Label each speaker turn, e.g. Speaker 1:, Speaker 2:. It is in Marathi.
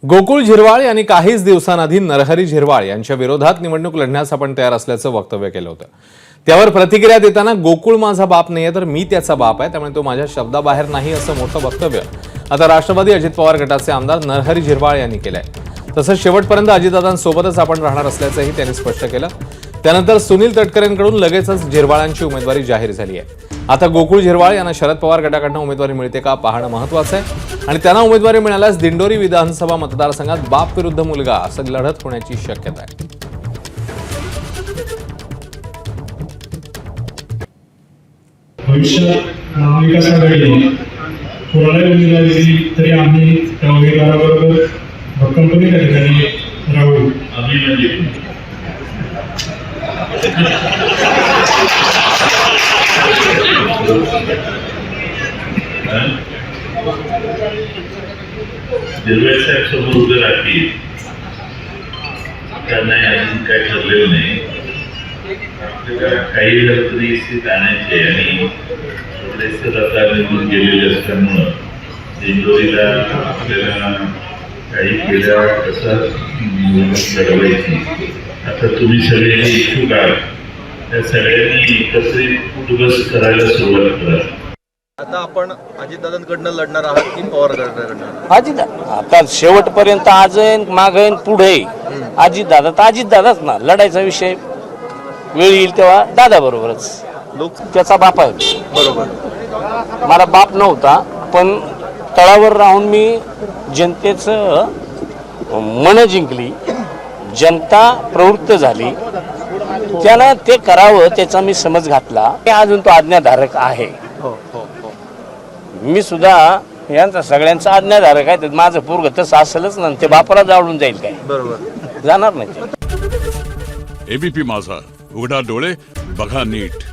Speaker 1: गोकुळ झिरवाळ यांनी काहीच दिवसांआधी नरहरी झिरवाळ यांच्या विरोधात निवडणूक लढण्यास आपण तयार असल्याचं वक्तव्य केलं होतं। त्यावर प्रतिक्रिया देताना गोकुळ माझा बाप नाहीये तर मी त्याचा बाप आहे, त्यामुळे तो माझ्या शब्दाबाहेर नाही असं मोठं वक्तव्य आता राष्ट्रवादी अजित पवार गटाचे आमदार नरहरी झिरवाळ यांनी केलंय। तसंच शेवटपर्यंत अजितदादांसोबतच आपण राहणार असल्याचंही त्यांनी स्पष्ट केलं। त्यानंतर सुनील तटकरेंकडून लगेचच झिरवाळांची उमेदवारी जाहीर झाली आहे। आता गोकुळ झिरवाळ यांना शरद पवार गटाकडून उमेदवारी मिळते का पाहणं महत्त्वाचं आहे आणि त्यांना उमेदवारी मिळाल्यास दिंडोरी विधानसभा मतदारसंघात बाप विरुद्ध मुलगा असं लढत होण्याची शक्यता आहे।
Speaker 2: भविष्यात महाविकास आघाडी कोणालाही उमेदवारी दिली तरी आम्ही त्या उमेदवाराबरोबर भक्कमपणे त्या ठिकाणी राहू।
Speaker 3: दिलवाई साहेब समोर उभे राहतील त्यांना अजून काही ठरलेलं नाही। आपल्याला काही झालं तरी स्थित आणायचे आणि थोडेसे आता निघून गेलेले असल्यामुळं दिंडोरीला आपल्याला काही केल्या कसं निवडणूक लढवायची। आता तुम्ही सगळे इच्छुक आहात त्या सगळ्यांनी एकत्रित दिवस करायला सुरुवात करा।
Speaker 4: आता आपण अजितदादांकडनं लढणार आहात की पवार गटाकडनं?
Speaker 5: अजित आता शेवटपर्यंत आज मागे पुढे अजितदादा तर अजितदादाच ना। लढायचा विषय वेळ येईल तेव्हा दादा बरोबरच।
Speaker 4: लोक
Speaker 5: त्याचा बाप आहे
Speaker 4: बरोबर,
Speaker 5: मला बाप नव्हता पण तळावर राहून मी जनतेचं मन जिंकली, जनता प्रवृत्त झाली, त्यानं ते करावं त्याचा मी समज घातला। अजून तो आज्ञाधारक आहे।
Speaker 4: हो हो हो,
Speaker 5: मी सुद्धा यांचा सगळ्यांचा आज्ञाधारक आहे। माझं पोरग तसं असेलच ना, ते बापाला जाळून जाईल काय?
Speaker 4: बरोबर,
Speaker 5: जाणार नाही।
Speaker 6: एबीपी माझा, उघडा डोळे बघा नीट।